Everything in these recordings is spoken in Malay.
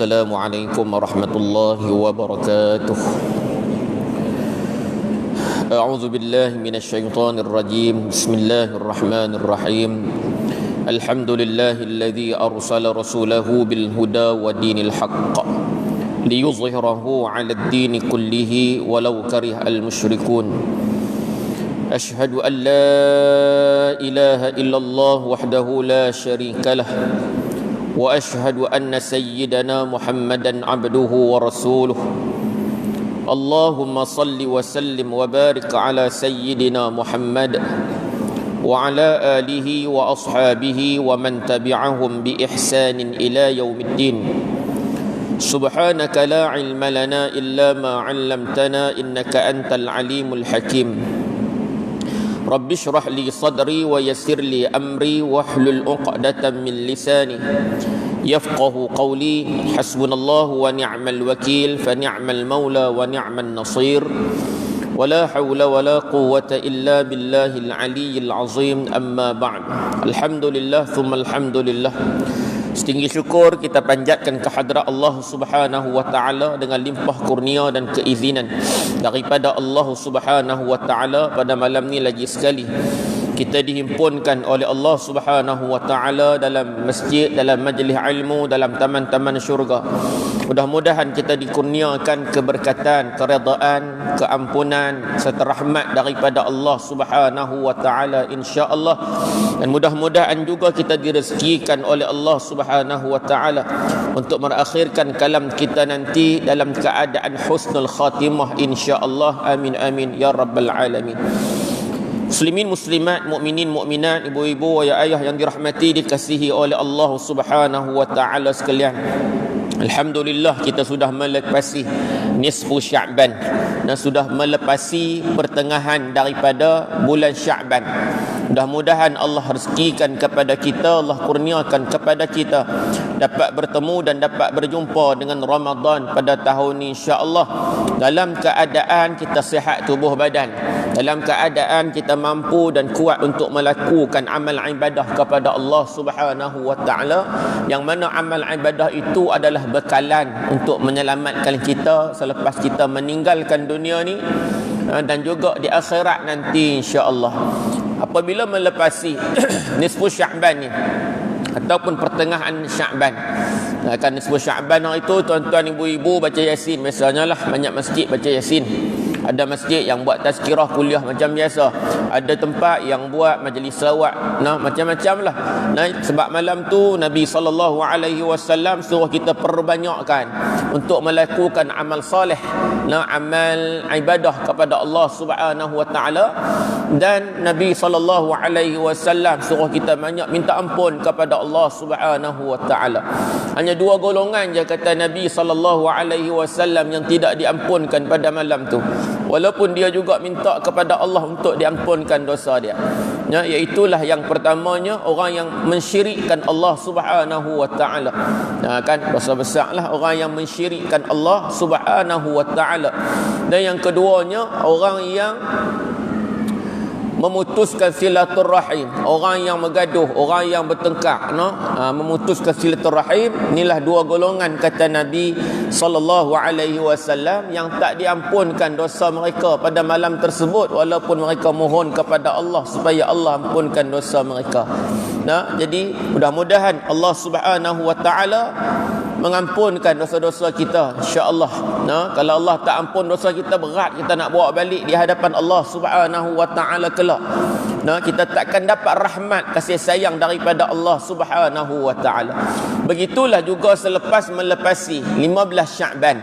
السلام عليكم ورحمة الله وبركاته. أعوذ بالله من الشيطان الرجيم. بسم الله الرحمن الرحيم. الحمد لله الذي أرسل رسوله بالهدى ودين الحق ليظهره على الدين كله ولو كره المشركون. أشهد أن لا إله إلا الله وحده لا شريك له وأشهد أن سيدنا محمدا عبده ورسوله. اللهم صل وسلم وبارك على سيدنا محمد وعلى آله وأصحابه ومن تبعهم بإحسان إلى يوم الدين. سبحانك لا علم لنا إلا ما علمتنا إنك أنت العليم الحكيم. رب اشرح لي صدري ويسر لي أمري واحلل عقدة من لساني يفقه قولي. حسبنا الله ونعم الوكيل فنعم المولى ونعم النصير ولا حول ولا قوة إلا بالله العلي العظيم. أما بعد. الحمد لله ثم الحمد لله. Setinggi syukur kita panjatkan kehadrat Allah Subhanahu wa taala dengan limpah kurnia dan keizinan daripada Allah Subhanahu wa taala. Pada malam ni lagi sekali kita dihimpunkan oleh Allah Subhanahu wa taala dalam masjid, dalam majlis ilmu, dalam taman-taman syurga. Mudah-mudahan kita dikurniakan keberkatan, keredaan, keampunan serta rahmat daripada Allah Subhanahu wa taala insya-Allah. Dan mudah-mudahan juga kita direzekikan oleh Allah Subhanahu wa taala untuk merakhirkan kalam kita nanti dalam keadaan husnul khatimah insya-Allah. Amin amin ya rabbal alamin. Muslimin muslimat, mukminin mukminat, ibu-ibu, ayah-ayah yang dirahmati dikasihi oleh Allah Subhanahu wa taala sekalian. Alhamdulillah kita sudah melepasi nisfu Sya'ban dan sudah melepasi pertengahan daripada bulan Sya'ban. Mudah-mudahan Allah rezekikan kepada kita, Allah kurniakan kepada kita dapat bertemu dan dapat berjumpa dengan Ramadan pada tahun ini insya-Allah dalam keadaan kita sihat tubuh badan, dalam keadaan kita mampu dan kuat untuk melakukan amal ibadah kepada Allah Subhanahu wa taala, yang mana amal ibadah itu adalah bekalan untuk menyelamatkan kita selepas kita meninggalkan dunia ni dan juga di akhirat nanti insya-Allah. Apabila melepasi nisfu Sya'ban ni ataupun pertengahan Sya'ban, kan nisfu Sya'ban itu tuan-tuan ibu-ibu baca Yasin biasanya lah, banyak masjid baca Yasin. Ada masjid yang buat tazkirah kuliah macam biasa, ada tempat yang buat majlis selawat, macam-macam lah. Sebab malam tu Nabi SAW suruh kita perbanyakkan untuk melakukan amal soleh, amal ibadah kepada Allah Subhanahu wa taala. Dan Nabi SAW suruh kita banyak minta ampun kepada Allah Subhanahu wa taala. Hanya dua golongan je kata Nabi SAW yang tidak diampunkan pada malam tu, walaupun dia juga minta kepada Allah untuk diampunkan dosa dia. Iaitulah yang pertamanya orang yang mensyirikkan Allah Subhanahu wa taala. Kan dosa besarlah orang yang mensyirikkan Allah Subhanahu wa taala. Dan yang keduanya orang yang memutuskan silaturahim, orang yang bergaduh, orang yang bertengkar, memutuskan silaturahim. Inilah dua golongan kata Nabi SAW yang tak diampunkan dosa mereka pada malam tersebut walaupun mereka mohon kepada Allah supaya Allah ampunkan dosa mereka. Jadi mudah-mudahan Allah Subhanahu wa taala mengampunkan dosa-dosa kita insya-Allah. Kalau Allah tak ampun dosa kita, berat kita nak bawa balik di hadapan Allah Subhanahu wa taala kelak. Kita takkan dapat rahmat kasih sayang daripada Allah Subhanahu wa taala. Begitulah juga selepas melepasi 15 Sya'ban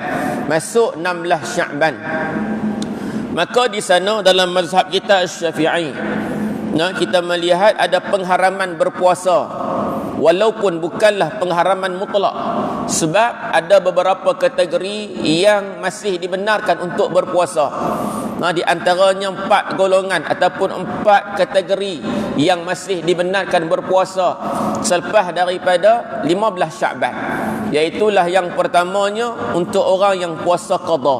masuk 16 Sya'ban, maka di sana dalam mazhab kita Syafi'i kita melihat ada pengharaman berpuasa walaupun bukanlah pengharaman mutlak. Sebab ada beberapa kategori yang masih dibenarkan untuk berpuasa. Di antaranya 4 golongan ataupun 4 kategori yang masih dibenarkan berpuasa selepas daripada 15 Sya'ban. Iaitulah yang pertamanya untuk orang yang puasa qada.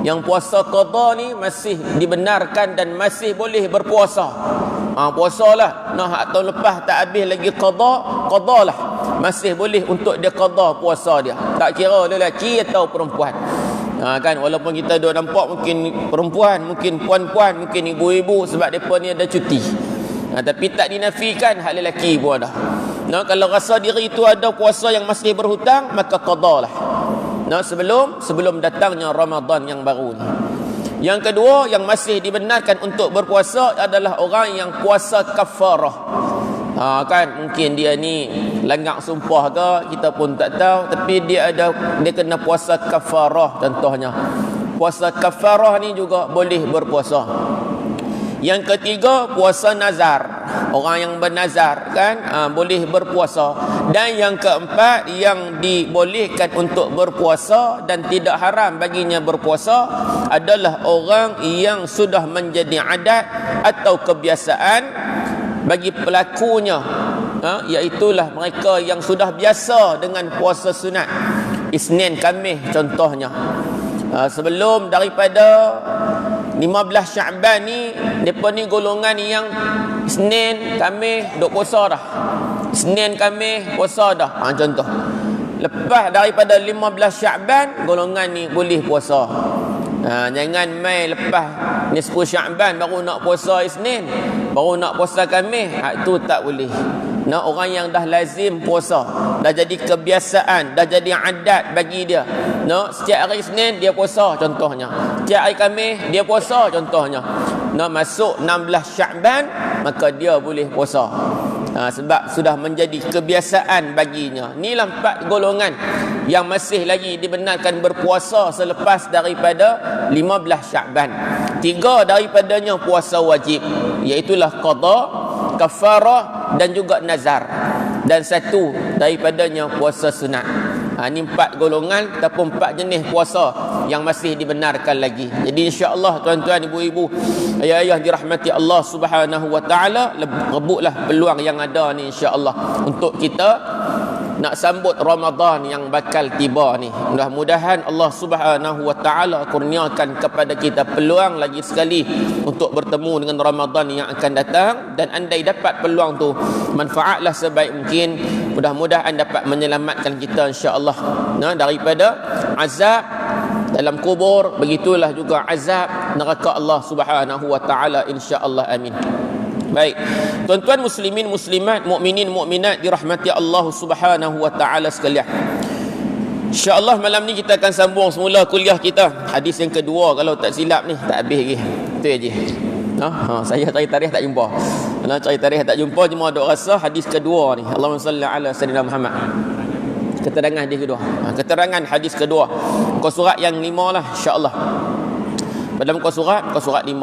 Yang puasa qada ni masih dibenarkan dan masih boleh berpuasa. Puasalah. Tahun lepas tak habis lagi qada, qadalah. masih boleh untuk dia qada puasa dia, tak kira lelaki atau perempuan. Kan walaupun kita duk nampak mungkin perempuan, mungkin puan-puan, mungkin ibu-ibu sebab depa ni ada cuti. Tapi tak dinafikan hak lelaki pun ada. Kalau rasa diri itu ada puasa yang masih berhutang, maka qadalah. Sebelum datangnya Ramadan yang baru ni. Yang kedua yang masih dibenarkan untuk berpuasa adalah orang yang puasa kafarah. Kan mungkin dia ni langgar sumpah ke, kita pun tak tahu, tapi dia kena puasa kafarah contohnya. Puasa kafarah ni juga boleh berpuasa. Yang ketiga puasa nazar. Orang yang bernazar kan boleh berpuasa. Dan yang keempat yang dibolehkan untuk berpuasa dan tidak haram baginya berpuasa adalah orang yang sudah menjadi adat atau kebiasaan bagi pelakunya, iaitulah mereka yang sudah biasa dengan puasa sunat Isnin Khamis contohnya. Sebelum daripada 15 Syaban ni, mereka ni golongan yang Isnin Khamis duk puasa dah, Isnin Khamis puasa dah, contoh. Lepas daripada 15 Syaban, golongan ni boleh puasa. Jangan main lepas nisfu Syaban baru nak puasa Isnin, baru nak puasa Khamis, itu tak boleh. Orang yang dah lazim puasa, dah jadi kebiasaan, dah jadi adat bagi dia. Setiap hari Isnin dia puasa contohnya, setiap hari Khamis dia puasa contohnya. Masuk 16 Syaban maka dia boleh puasa. Sebab sudah menjadi kebiasaan baginya. Inilah 4 golongan yang masih lagi dibenarkan berpuasa selepas daripada 15 Syaban. 3 daripadanya puasa wajib, iaitulah qada, kafarah dan juga nazar. Dan 1 daripadanya puasa sunat. Ini 4 golongan ataupun 4 jenis puasa yang masih dibenarkan lagi. Jadi insya-Allah tuan-tuan, ibu-ibu, ayah-ayah dirahmati Allah Subhanahu wa taala, rebutlah peluang yang ada ni insya-Allah untuk kita nak sambut Ramadan yang bakal tiba ni. Mudah-mudahan Allah Subhanahu wa taala kurniakan kepada kita peluang lagi sekali untuk bertemu dengan Ramadan yang akan datang, dan andai dapat peluang tu, manfaatlah sebaik mungkin. Mudah-mudahan dapat menyelamatkan kita insya-Allah daripada azab dalam kubur, begitulah juga azab neraka Allah Subhanahu wa taala insya-Allah, amin. Baik, tuan-tuan muslimin muslimat, mukminin mukminat dirahmati Allah Subhanahu wa taala sekalian. Insya-Allah malam ni kita akan sambung semula kuliah kita. Hadis yang kedua kalau tak silap ni, tak habis lagi. Itu aja. Saya cari tarikh tak jumpa. Cari tarikh tak jumpa, cuma duk rasa hadis kedua ni. Allahumma salli ala sayyidina Muhammad. Keterangan hadis kedua. Keterangan hadis kedua. Muka surat yang 5 lah insya-Allah. Pada muka surat 5.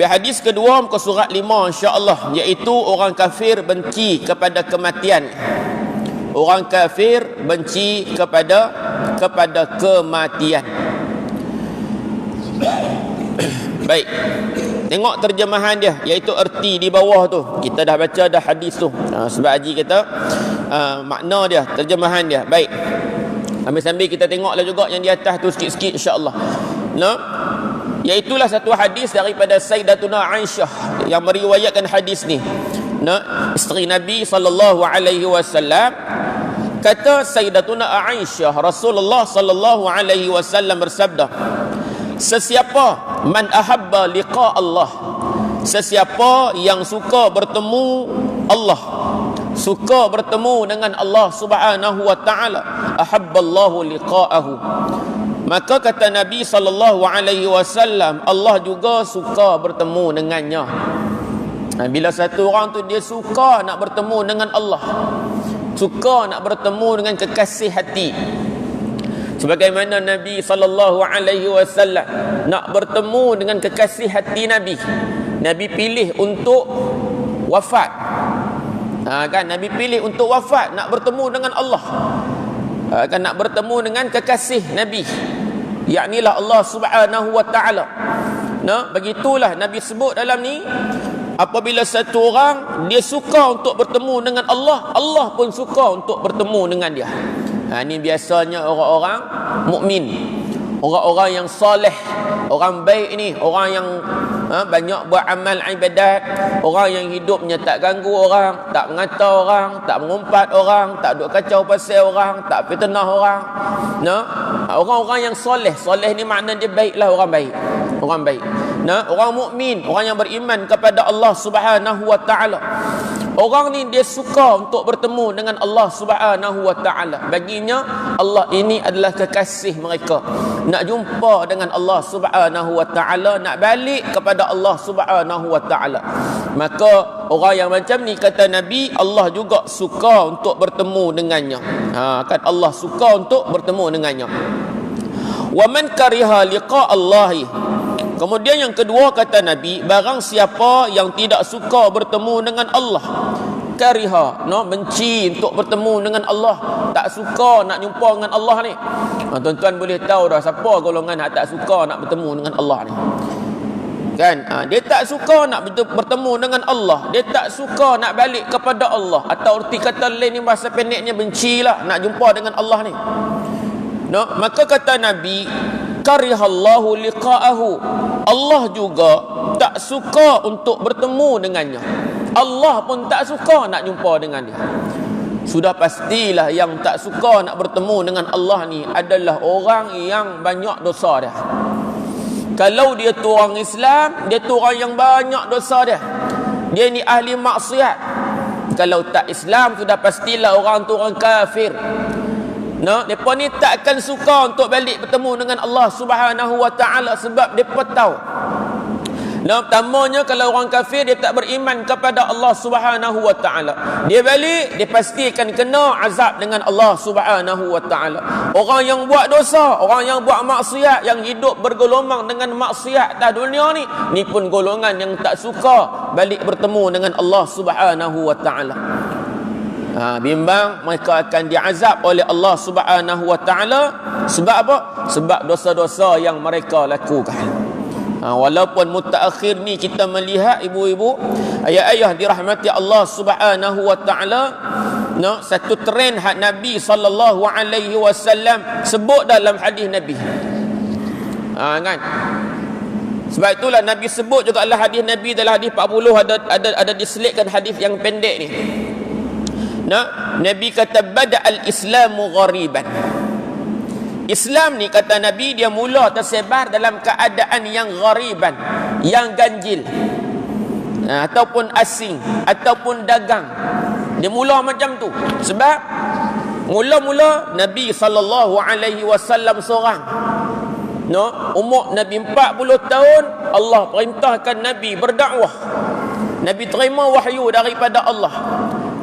Hadis kedua muka surat 5 insya-Allah, iaitu orang kafir benci kepada kematian. Orang kafir benci kepada kematian. Baik. Tengok terjemahan dia, iaitu erti di bawah tu. Kita dah baca dah hadis tu. Sebab haji kata makna dia, terjemahan dia. Baik. Sambil-sambil kita tengoklah juga yang di atas tu sikit-sikit insya-Allah. Iaitulah satu hadis daripada Sayyidatuna Aisyah yang meriwayatkan hadis ni. Isteri Nabi sallallahu alaihi wasallam, kata Sayyidatuna Aisyah, Rasulullah sallallahu alaihi wasallam bersabda, sesiapa man ahabba liqa Allah, sesiapa yang suka bertemu Allah, suka bertemu dengan Allah Subhanahu wa taala, ahabballahu liqa'ahu, maka kata Nabi sallallahu alaihi wasallam, Allah juga suka bertemu dengannya. Bila satu orang tu dia suka nak bertemu dengan Allah, suka nak bertemu dengan kekasih hati, sebagaimana Nabi sallallahu alaihi wasallam nak bertemu dengan kekasih hati Nabi, Nabi pilih untuk wafat. Kan Nabi pilih untuk wafat, nak bertemu dengan Allah, kan nak bertemu dengan kekasih Nabi, yaknilah Allah Subhanahu wa taala. Begitulah Nabi sebut dalam ni, apabila satu orang dia suka untuk bertemu dengan Allah, Allah pun suka untuk bertemu dengan dia. Ini biasanya orang-orang mukmin. Orang-orang yang soleh, orang baik ni, orang yang banyak buat amal ibadat, orang yang hidupnya tak ganggu orang, tak mengata orang, tak mengumpat orang, tak duk kacau pasal orang, tak fitnah orang. Orang-orang yang soleh. Soleh ni makna dia baiklah, orang baik. Orang baik. Orang mukmin, orang yang beriman kepada Allah Subhanahu wa taala. Orang ni dia suka untuk bertemu dengan Allah Subhanahu wa taala. Baginya Allah ini adalah kekasih mereka. Nak jumpa dengan Allah Subhanahu wa taala, nak balik kepada Allah Subhanahu wa taala. Maka orang yang macam ni, kata Nabi, Allah juga suka untuk bertemu dengannya. Kan Allah suka untuk bertemu dengannya. Wa man kariha liqa Allahi. Kemudian yang kedua kata Nabi, barang siapa yang tidak suka bertemu dengan Allah, kariha, benci untuk bertemu dengan Allah, tak suka nak jumpa dengan Allah ni. Tuan-tuan boleh tahu dah siapa golongan yang tak suka nak bertemu dengan Allah ni. Kan? Dia tak suka nak bertemu dengan Allah, dia tak suka nak balik kepada Allah, atau erti kata lain ni bahasa pendeknya, bencilah nak jumpa dengan Allah ni. Maka kata Nabi, karihallahu liqa'ahu, Allah juga tak suka untuk bertemu dengannya. Allah pun tak suka nak jumpa dengan dia. Sudah pastilah yang tak suka nak bertemu dengan Allah ni adalah orang yang banyak dosa dia. Kalau dia tu orang Islam, dia tu orang yang banyak dosa dia, dia ni ahli maksiat. Kalau tak Islam, sudah pastilah orang tu orang kafir. Mereka ni takkan suka untuk balik bertemu dengan Allah Subhanahu wa taala, sebab mereka tahu. Pertamanya, kalau orang kafir dia tak beriman kepada Allah Subhanahu wa taala, dia balik dia pastikan kena azab dengan Allah Subhanahu wa taala. Orang yang buat dosa, orang yang buat maksiat, yang hidup bergolomang dengan maksiat atas dunia ni pun golongan yang tak suka balik bertemu dengan Allah Subhanahu wa taala. Bimbang mereka akan diazab oleh Allah Subhanahu wa taala. Sebab apa? Sebab dosa-dosa yang mereka lakukan. Walaupun mutaakhir ni kita melihat ibu-ibu, ayah-ayah dirahmati Allah Subhanahu wa taala, satu trend hak Nabi sallallahu alaihi wasallam sebut dalam hadis Nabi. Kan? Sebab itulah Nabi sebut juga adalah hadis Nabi, dalam hadis 40 ada diselitkan hadis yang pendek ni. Nabi kata bada al-islamu ghariban. Islam ni kata Nabi, dia mula tersebar dalam keadaan yang ghariban, yang ganjil, ataupun asing, ataupun dagang. Dia mula macam tu. Sebab mula-mula Nabi sallallahu alaihi wasallam seorang. Umur Nabi 40 tahun, Allah perintahkan Nabi berdakwah. Nabi terima wahyu daripada Allah,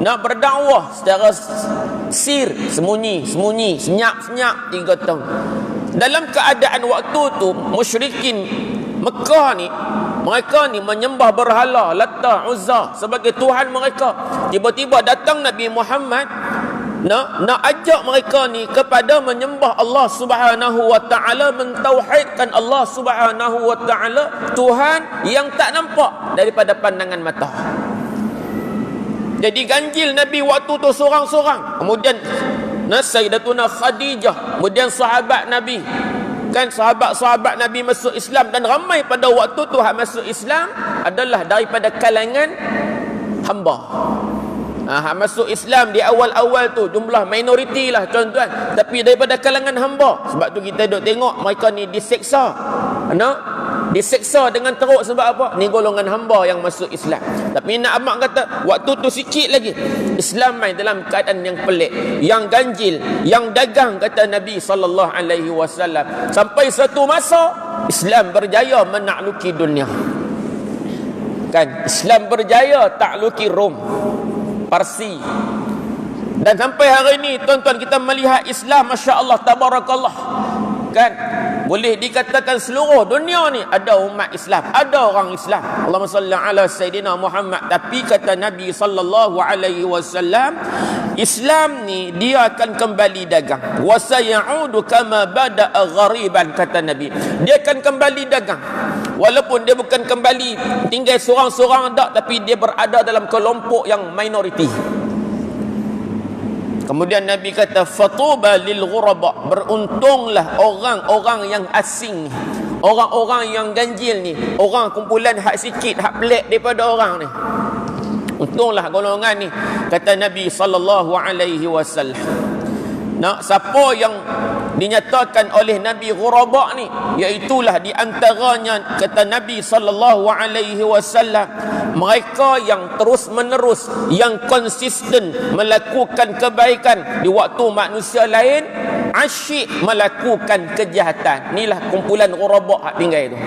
nak berdakwah secara sir, sembunyi, senyap-senyap 3 tahun. Dalam keadaan waktu tu, musyrikin Mekah ni, mereka ni menyembah berhala Lata, Uzza sebagai Tuhan mereka. Tiba-tiba datang Nabi Muhammad nak ajak mereka ni kepada menyembah Allah Subhanahu wa taala, mentauhidkan Allah Subhanahu wa taala Tuhan yang tak nampak daripada pandangan mata. Jadi ganjil Nabi waktu tu seorang-seorang. Kemudian Sayyidatuna Khadijah, kemudian sahabat Nabi. Kan sahabat-sahabat Nabi masuk Islam, dan ramai pada waktu tu hak masuk Islam adalah daripada kalangan hamba. Hak masuk Islam di awal-awal tu jumlah minoriti lah tuan-tuan, tapi daripada kalangan hamba. Sebab tu kita duk tengok mereka ni diseksa. Diseksa dengan teruk. Sebab apa? Ni golongan hamba yang masuk Islam. Tapi nak amak kata waktu tu sikit lagi Islam main dalam keadaan yang pelik, yang ganjil, yang dagang, kata Nabi sallallahu alaihi wasallam. Sampai satu masa Islam berjaya menakluki dunia. Kan? Islam berjaya takluki Rom, Parsi. Dan sampai hari ini tuan-tuan kita melihat Islam, masya-Allah, tabarakallah. Kan? Boleh dikatakan seluruh dunia ni ada umat Islam, ada orang Islam. Allahumma salli ala Sayyidina Muhammad. Tapi kata Nabi sallallahu alaihi wasallam, Islam ni dia akan kembali dagang. Wa sayaudu kama bada'a ghariban, kata Nabi. Dia akan kembali dagang. Walaupun dia bukan kembali tinggal seorang-seorang dak, tapi dia berada dalam kelompok yang minoriti. Kemudian Nabi kata fatuba lil ghuraba, beruntunglah orang-orang yang asing, orang-orang yang ganjil ni, orang kumpulan hak sikit, hak pelik daripada orang ni. Untunglah golongan ni, kata Nabi sallallahu alaihi wasallam. Nak siapa yang dinyatakan oleh Nabi ghuraba ni, iaitulah di antaranya kata Nabi sallallahu alaihi wasallam, mereka yang terus menerus, yang konsisten melakukan kebaikan di waktu manusia lain asyik melakukan kejahatan. Inilah kumpulan ghuraba hak tinggal itu.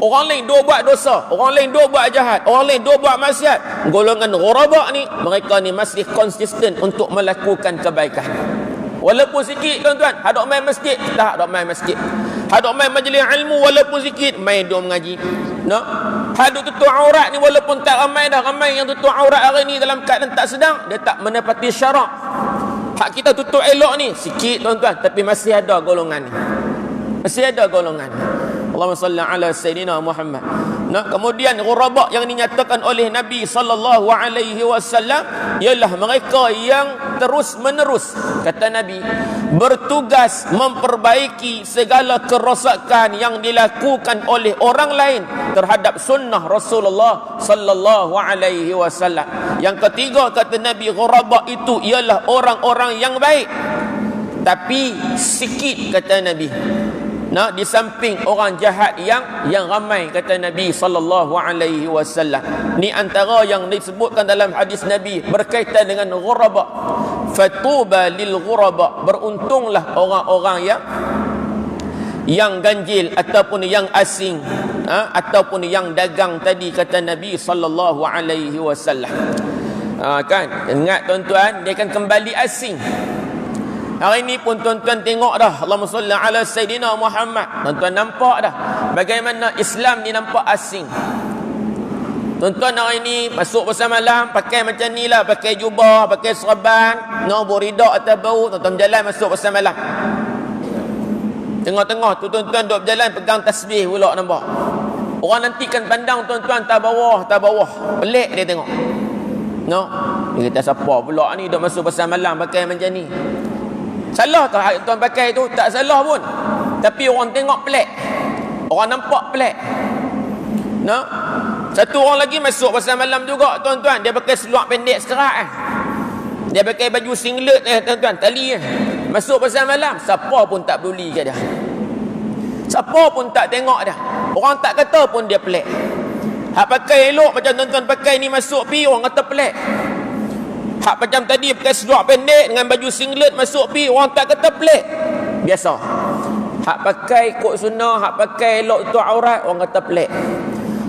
Orang lain duk buat dosa, orang lain duk buat jahat, orang lain duk buat maksiat. Golongan ghuraba ni, mereka ni masih konsisten untuk melakukan kebaikan. Walaupun sikit tuan-tuan, hadok main masjid, tak hadok main masjid. Hadok main majlis ilmu walaupun sikit, main duk mengaji. No? Hadok tutup aurat ni walaupun tak ramai dah, ramai yang tutup aurat hari ni dalam keadaan tak sedang, dia tak menepati syarak. Hak kita tutup elok ni sikit tuan-tuan, tapi masih ada golongan ni. Masih ada golongan ni. Allahumma salli ala sayyidina Muhammad. Nah, kemudian ghuraba yang dinyatakan oleh Nabi sallallahu alaihi wasallam ialah mereka yang terus menerus, kata Nabi, bertugas memperbaiki segala kerosakan yang dilakukan oleh orang lain terhadap sunnah Rasulullah sallallahu alaihi wasallam. Yang ketiga, kata Nabi, ghuraba itu ialah orang-orang yang baik tapi sikit, kata Nabi. Nah, di samping orang jahat yang ramai, kata Nabi sallallahu alaihi wasallam. Ni antara yang disebutkan dalam hadis Nabi berkaitan dengan ghuraba. Fatuba lil ghuraba, beruntunglah orang-orang yang ganjil ataupun yang asing, ataupun yang dagang tadi, kata Nabi sallallahu alaihi wasallam. Kan ingat tuan-tuan, dia akan kembali asing. Hari ini pun tuan-tuan tengok dah, Allahumma salli ala Sayyidina Muhammad. Tuan-tuan nampak dah bagaimana Islam ni nampak asing. Tuan-tuan hari ini masuk pasal malam pakai macam ni lah, pakai jubah, pakai serban, no, buridak atau bau, tuan-tuan berjalan masuk pasal malam. Tengah-tengah tu tuan-tuan duk berjalan pegang tasbih pula nampak. Orang nanti kan pandang tuan-tuan tak bawah. Pelik dia tengok. No, dia kata siapa pula ni duk masuk pasal malam pakai macam ni. Salah ke tuan pakai tu? Tak salah pun. Tapi orang tengok pelik. Orang nampak pelik. Nah, satu orang lagi masuk pasal malam juga tuan-tuan, dia pakai seluar pendek sekerat Dia pakai baju singlet tuan-tuan, tali masuk pasal malam, siapa pun tak peduli kat dia. Siapa pun tak tengok dia. Orang tak kata pun dia pelik. Hak pakai elok macam tuan-tuan pakai ni masuk pi, orang kata pelik. Hak macam tadi pakai seluar pendek dengan baju singlet masuk pi, orang tak kata pelik, biasa. Hak pakai kod sunnah, hak pakai elok tutup aurat, orang kata pelik.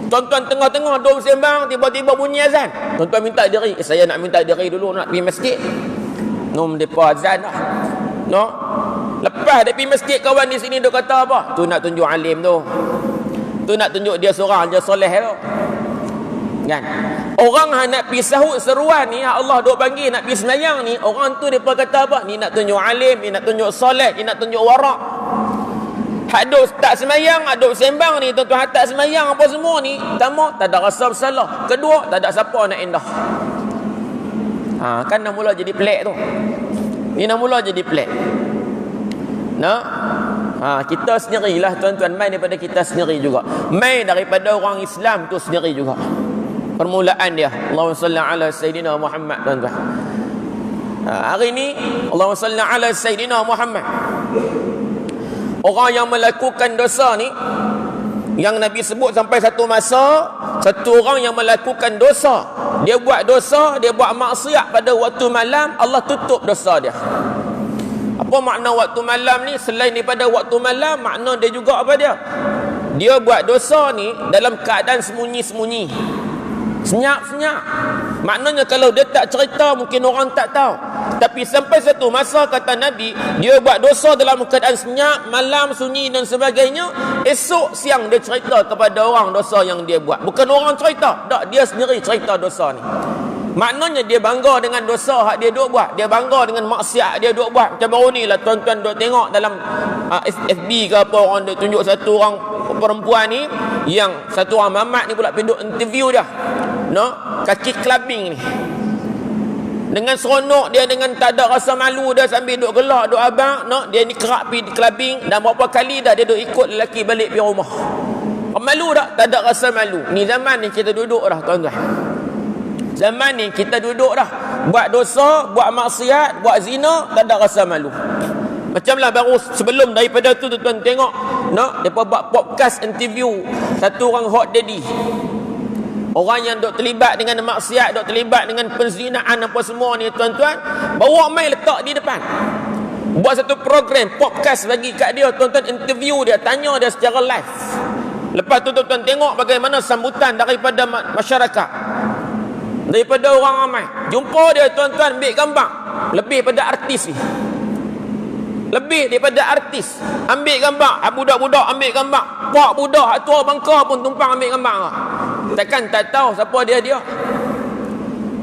Tuan-tuan tengah-tengah duduk sembang, tiba-tiba bunyi azan, tuan-tuan minta diri, saya nak minta diri dulu, nak pergi masjid. Nom depa azan dah. No. Lepas dia pergi masjid, kawan di sini dia kata apa? Tu nak tunjuk alim tu. Tu nak tunjuk dia seorang je soleh tu. Kan? Orang nak pergi sahut seruan ni, Allah duk panggil nak pergi semayang ni, orang tu depa kata apa? Ni nak tunjuk alim, ni nak tunjuk soleh, ni nak tunjuk warak. Hak duk tak semayang, duk sembang ni, tuan-tuan tak semayang apa semua ni, pertama tak ada rasa bersalah, kedua tak ada siapa nak indah. Kan dah mula jadi pelik tu. Ni dah mula jadi pelik. Nah, kita sendirilah tuan-tuan, main daripada kita sendiri juga, main daripada orang Islam tu sendiri juga. Permulaan dia, Allahumma salli ala Sayyidina Muhammad tuan-tuan. Hari ni Allahumma salli ala Sayyidina Muhammad. Orang yang melakukan dosa ni, yang Nabi sebut sampai satu masa, satu orang yang melakukan dosa, dia buat dosa, dia buat maksiat pada waktu malam, Allah tutup dosa dia. Apa makna waktu malam ni? Selain daripada waktu malam, makna dia juga apa dia? Dia buat dosa ni dalam keadaan sembunyi-sembunyi, senyap-senyap. Maknanya kalau dia tak cerita, mungkin orang tak tahu. Tapi sampai satu masa, kata Nabi, dia buat dosa dalam keadaan senyap, malam, sunyi dan sebagainya. Esok siang dia cerita kepada orang dosa yang dia buat. Bukan orang cerita, tak, dia sendiri cerita dosa ni. Maknanya dia bangga dengan dosa hak dia duk buat. Dia bangga dengan maksiat dia duk buat. Macam baru ni lah tuan-tuan duk tengok dalam FB ke apa, orang duk tunjuk satu orang perempuan ni, yang satu orang mamat ni pula penduk interview dia. No, kaki clubbing ni. Dengan seronok dia, dengan tak ada rasa malu dia, sambil duk gelak, duk abang, no, dia ni kerap pergi clubbing, dan berapa kali dah dia duk ikut lelaki balik pergi rumah. Malu tak? Tak ada rasa malu. Ni zaman ni kita duduk dah, tuan-tuan. Zaman ni kita duduk dah, buat dosa, buat maksiat, buat zina, tak ada rasa malu. Macamlah baru sebelum daripada tu tuan-tuan tengok, no, depa buat podcast interview satu orang hot daddy. Orang yang dok terlibat dengan maksiat, dok terlibat dengan penzinaan apa semua ni tuan-tuan, bawa mai letak di depan. Buat satu program podcast bagi kat dia, tuan-tuan, interview dia, tanya dia secara live. Lepas tu tuan-tuan tengok bagaimana sambutan daripada masyarakat, daripada orang ramai. Jumpa dia tuan-tuan, ambil gambar. Lebih pada artis ni. Lebih daripada artis. Ambil gambar. Budak-budak ambil gambar. Pak budak, tua bangka pun tumpang ambil gambar. Takkan tak tahu siapa dia.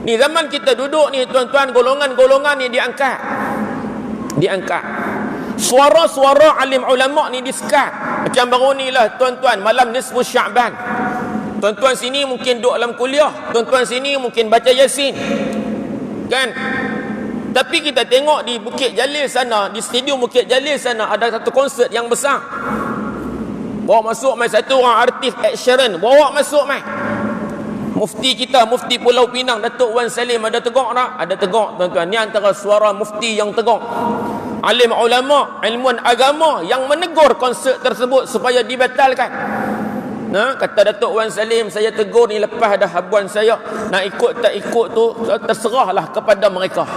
Ni zaman kita duduk ni tuan-tuan, golongan-golongan ni diangkat. Suara-suara alim ulama ni disekat. Macam baru ni lah tuan-tuan, malam nisfu Sya'ban. Tuan-tuan sini mungkin duduk dalam kuliah, tuan-tuan sini mungkin baca Yasin, kan? Tapi kita tengok di Bukit Jalil sana, di stadium Bukit Jalil sana, ada satu konsert yang besar. Bawa masuk mai satu orang artis Ed Sheeran, bawa masuk mai. Mufti kita, Mufti Pulau Pinang, Datuk Wan Salim, ada tegak tak? Ada tegak tuan-tuan. Ni antara suara mufti yang tegak. Alim ulama, ilmuwan agama yang menegur konsert tersebut supaya dibatalkan. Nah, kata Datuk Wan Salim, saya tegur ni lepas dah habuan saya. Nak ikut tak ikut tu terserahlah kepada mereka.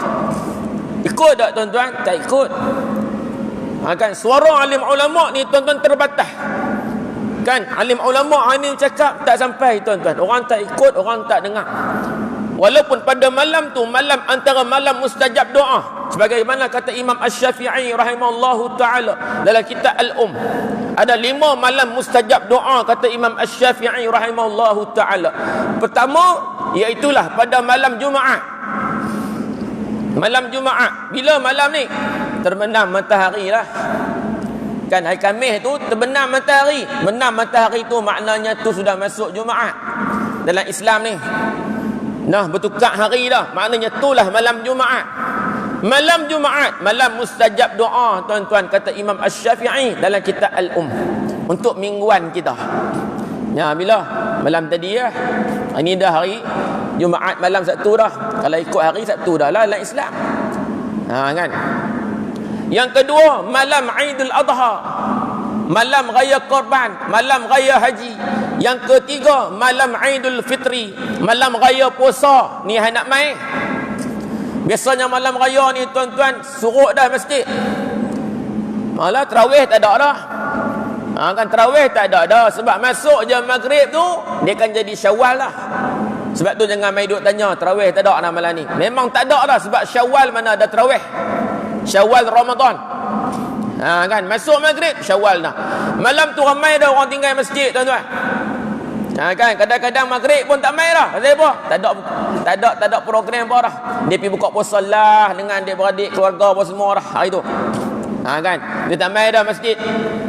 Ikut tak tuan-tuan? Tak ikut. Kan suara alim ulama ni tuan-tuan terbatas. Kan alim ulama ni cakap tak sampai tuan-tuan. Orang tak ikut, orang tak dengar. Walaupun pada malam tu malam antara malam mustajab doa, sebagaimana kata Imam Asy-Syafi'i rahimahullahu taala dalam kitab Al-Um, ada 5 malam mustajab doa kata Imam Asy-Syafi'i rahimahullahu taala. Pertama iaitulah pada malam Jumaat. Malam Jumaat. Bila malam ni? Terbenam matahari lah. Kan hari Khamis tu terbenam matahari. Benam matahari tu maknanya tu sudah masuk Jumaat dalam Islam ni. Nah, bertukar hari dah. Maknanya itulah malam Jumaat. Malam Jumaat, malam mustajab doa tuan-tuan, kata Imam Asy-Syafi'i dalam kitab Al-Um, untuk mingguan kita. Ya, bila? Malam tadi ya. Ini dah hari Jumaat, malam Sabtu dah. Kalau ikut hari Sabtu dah lah dalam Islam. Kan? Yang kedua, malam Aidil Adha. Malam raya korban, malam raya haji. Yang ketiga, malam Aidul Fitri, malam raya puasa. Ni nak mai. Biasanya malam raya ni tuan-tuan surut dah masjid. Malah tarawih tak ada dah. Kan tarawih tak ada dah. Sebab masuk je maghrib tu, dia kan jadi Syawal lah. Sebab tu jangan mai duk tanya tarawih tak ada dah malam ni. Memang tak ada dah, sebab Syawal mana ada tarawih. Syawal Ramadan. Kan masuk maghrib Syawal dah. Malam tu ramai dah orang tinggal masjid tuan-tuan. Kan kadang-kadang maghrib pun tak mai dah. Pasal apa? Tak ada program apa dah. Dia pergi buka puasa lah dengan adik-beradik, keluarga apa semua dah hari tu. Kan dia tak mai dah masjid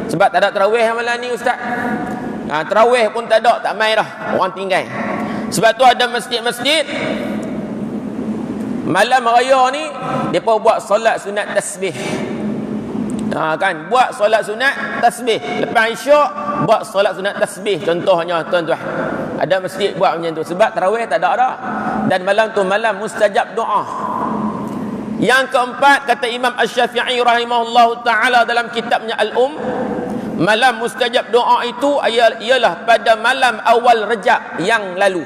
sebab tak ada tarawih malam ni ustaz. Tarawih pun tak ada, tak mai dah orang tinggal. Sebab tu ada masjid-masjid malam raya ni depa buat solat sunat tasbih. Kan buat solat sunat tasbih lepas Isyak, buat solat sunat tasbih contohnya tuan-tuan. Ada masjid buat macam tu sebab tarawih tak ada dah. Dan malam tu malam mustajab doa. Yang keempat, kata Imam Asy-Syafi'i rahimahullahu taala dalam kitabnya Al-Um, malam mustajab doa itu ialah pada malam awal Rejab yang lalu.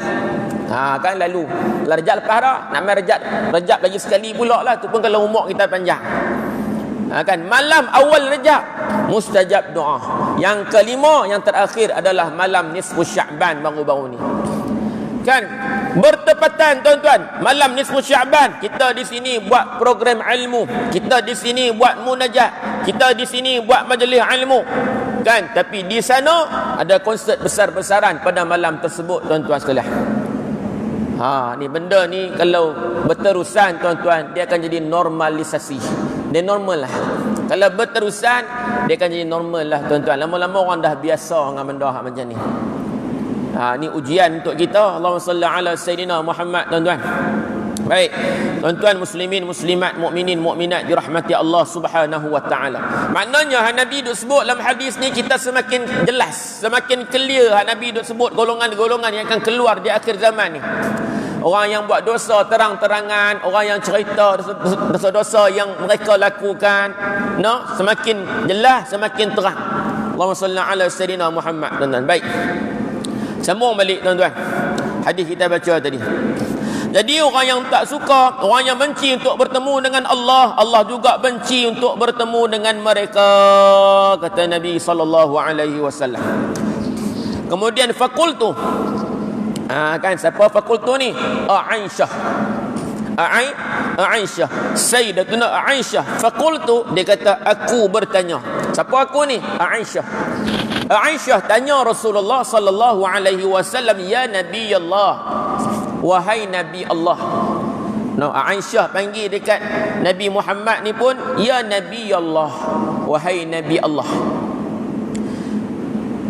Kan lalu Rejab lepas dah, nak main Rejab lagi sekali pula lah, tu pun kalau umur kita panjang. Kan malam awal Rejab mustajab doa. Yang kelima, yang terakhir adalah malam nisfu Sya'ban baru-baru ni. Kan bertepatan tuan-tuan malam nisfu Sya'ban, kita di sini buat program ilmu, kita di sini buat munajat, kita di sini buat majlis ilmu. Kan tapi di sana ada konsert besar-besaran pada malam tersebut tuan-tuan sekalian. Ni benda ni kalau berterusan tuan-tuan, dia akan jadi normalisasi. Dia normal lah. Kalau berterusan, dia akan jadi normal lah tuan-tuan. Lama-lama orang dah biasa dengan benda macam ni. Ni ujian untuk kita. Allahumma salli ala Sayyidina Muhammad tuan-tuan. Baik, tuan-tuan muslimin, muslimat, mukminin, mukminat dirahmati Allah Subhanahu wa taala. Maknanya Nabi duk sebut dalam hadis ni, kita semakin jelas, semakin clear Nabi duk sebut golongan-golongan yang akan keluar di akhir zaman ni. Orang yang buat dosa terang-terangan, orang yang cerita dosa-dosa yang mereka lakukan, no, semakin jelas, semakin terang. Allahumma salli ala sayyidina Muhammad. Tuan-tuan, baik. Sambung balik tuan-tuan. Hadis kita baca tadi. Jadi orang yang tak suka, orang yang benci untuk bertemu dengan Allah, Allah juga benci untuk bertemu dengan mereka, kata Nabi sallallahu alaihi wasallam. Kemudian faqultu, kan siapa faqultu ni? Aisyah. Aisyah, Sayyidatuna Aisyah. Faqultu, dia kata aku bertanya. Siapa aku ni? Aisyah. Aisyah tanya Rasulullah sallallahu alaihi wasallam, ya Nabi Allah, wahai Nabi Allah. No, Aisyah panggil dekat Nabi Muhammad ni pun, ya Nabi Allah, wahai Nabi Allah.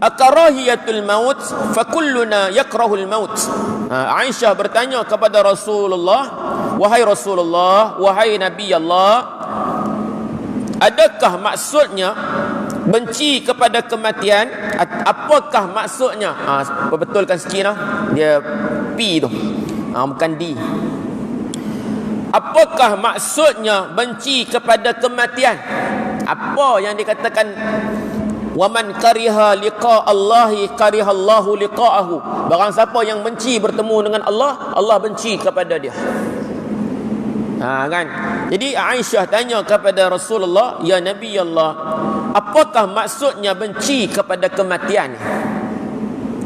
Akarahiyatul maut fakulluna yakrahul maut. Aisyah bertanya kepada Rasulullah, wahai Rasulullah, wahai Nabi Allah, adakah maksudnya benci kepada kematian? Apakah maksudnya? Betulkan sikit lah, dia P tu, bukan D. Apakah maksudnya benci kepada kematian? Apa yang dikatakan waman kariha liqa Allahi karihallahu liqa'ahu? Barang siapa yang benci bertemu dengan Allah, Allah benci kepada dia. Kan? Jadi Aisyah tanya kepada Rasulullah, ya Nabi Allah, apakah maksudnya benci kepada kematian?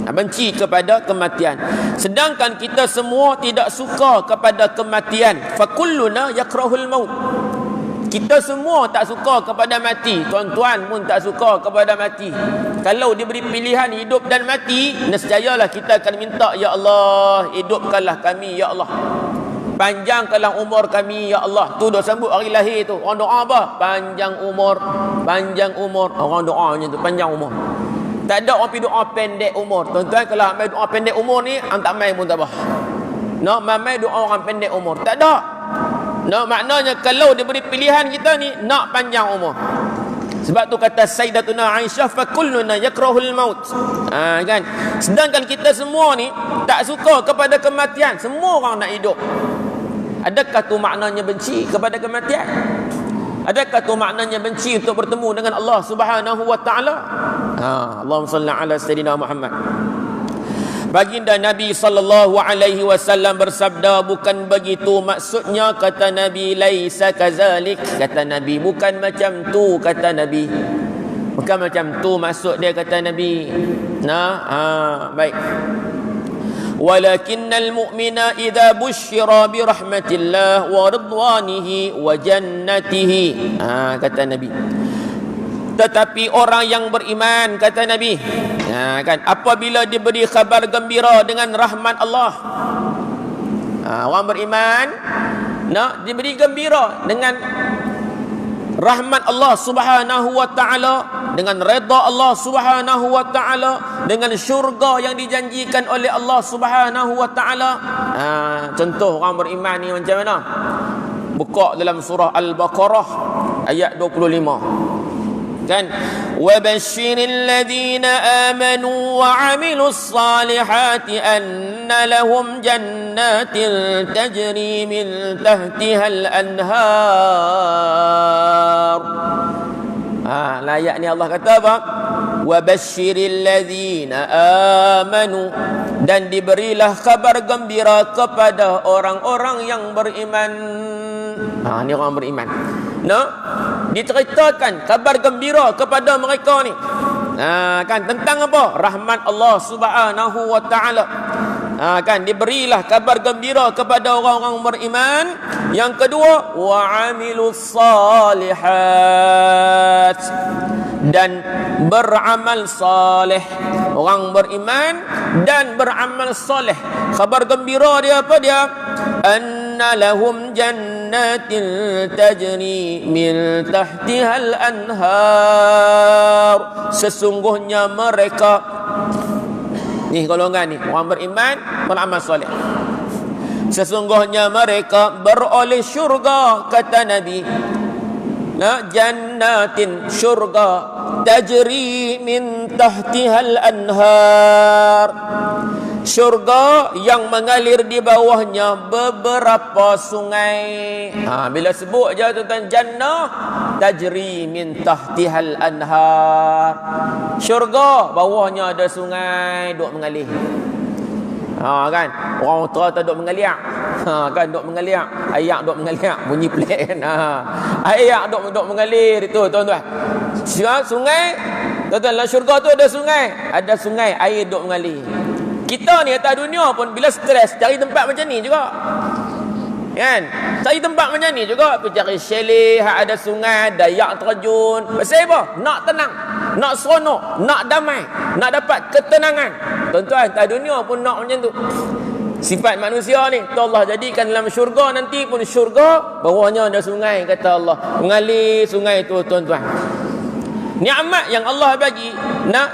Benci kepada kematian. Sedangkan kita semua tidak suka kepada kematian. Fakulluna yakrahul maut. Kita semua tak suka kepada mati. Tuan-tuan pun tak suka kepada mati. Kalau diberi pilihan hidup dan mati, nescayalah kita akan minta, ya Allah, hidupkanlah kami, ya Allah. Panjangkanlah umur kami, ya Allah. Tu dah sambut hari lahir tu. Orang doa apa? Panjang umur, panjang umur. Orang doa macam tu, panjang umur. Tak ada orang pergi doa pendek umur. Tuan-tuan, kalau ambil doa pendek umur ni, tak main pun tak apa. No, mamai doa orang pendek umur. Tak ada. No, maknanya kalau diberi pilihan kita ni, nak panjang umur. Sebab tu kata Sayyidatuna Aisyah, fakulluna yakrahul maut. Kan? Sedangkan kita semua ni tak suka kepada kematian. Semua orang nak hidup. Adakah tu maknanya benci kepada kematian? Adakah tu maknanya benci untuk bertemu dengan Allah Subhanahu wa taala? Allahumma salli ala sayyidina Muhammad. Baginda Nabi sallallahu alaihi wasallam bersabda, bukan begitu maksudnya, kata Nabi, laisa kazalik, kata Nabi, bukan macam tu, kata Nabi. Bukan macam tu maksud dia, kata Nabi. Baik. Walakinnal mu'mina idza busyira bi rahmatillah wa ridwanihi wa jannatihi. Kata Nabi. Tetapi orang yang beriman, kata Nabi, kan, apabila diberi khabar gembira dengan rahmat Allah, orang beriman nak diberi gembira dengan rahmat Allah Subhanahu wa taala, dengan redha Allah Subhanahu wa taala, dengan syurga yang dijanjikan oleh Allah Subhanahu wa taala. Contoh orang beriman ni macam mana? Buka dalam surah Al-Baqarah ayat 25. Kan, wa basyiril ladzina amanu wa 'amilus salihati anna lahum jannatin tajri min tahtihal anhar. Ayat ni Allah kata apa? Wa basyiril ladzina amanu, dan diberilah kabar gembira kepada orang-orang yang beriman. Ni orang beriman. Diceritakan kabar gembira kepada mereka ni. Kan, tentang apa? Rahmat Allah Subhanahu wa taala. Kan, diberilah kabar gembira kepada orang-orang beriman. Yang kedua, wa amilus salihat, dan beramal saleh. Orang beriman dan beramal saleh. Kabar gembira dia apa dia? Anna lahum jannatin tajri min tahtihal anhar. Sesungguhnya mereka, ni golongan ni, orang beriman, beramal soleh. Sesungguhnya mereka beroleh syurga, kata Nabi. Jannatin, syurga, tajri min tahtihal anhar, syurga yang mengalir di bawahnya beberapa sungai. Bila sebut je tuan jannah, tajri min tahtihal anhar, syurga bawahnya ada sungai duk mengalir. Kan orang utara tu duk mengaliak, kan duk mengaliak, ayak duk mengaliak, bunyi pelik kan. Ayak duk mengalir itu tuan-tuan. Sungai, tuan-tuan, dalam syurga tu ada sungai, air duk mengalir. Kita ni atas dunia pun bila stres cari tempat macam ni juga, kan? Cari tempat macam ni juga, pergi cari chalet ada sungai, ada ayak terjun. Pasal apa? Nak tenang, nak seronok, nak damai, nak dapat ketenangan. Tuan-tuan, atas dunia pun nak macam tu. Sifat manusia ni tu Allah jadikan dalam syurga. Nanti pun syurga bawahnya ada sungai, kata Allah, mengalir sungai tu tuan-tuan. Nikmat yang Allah bagi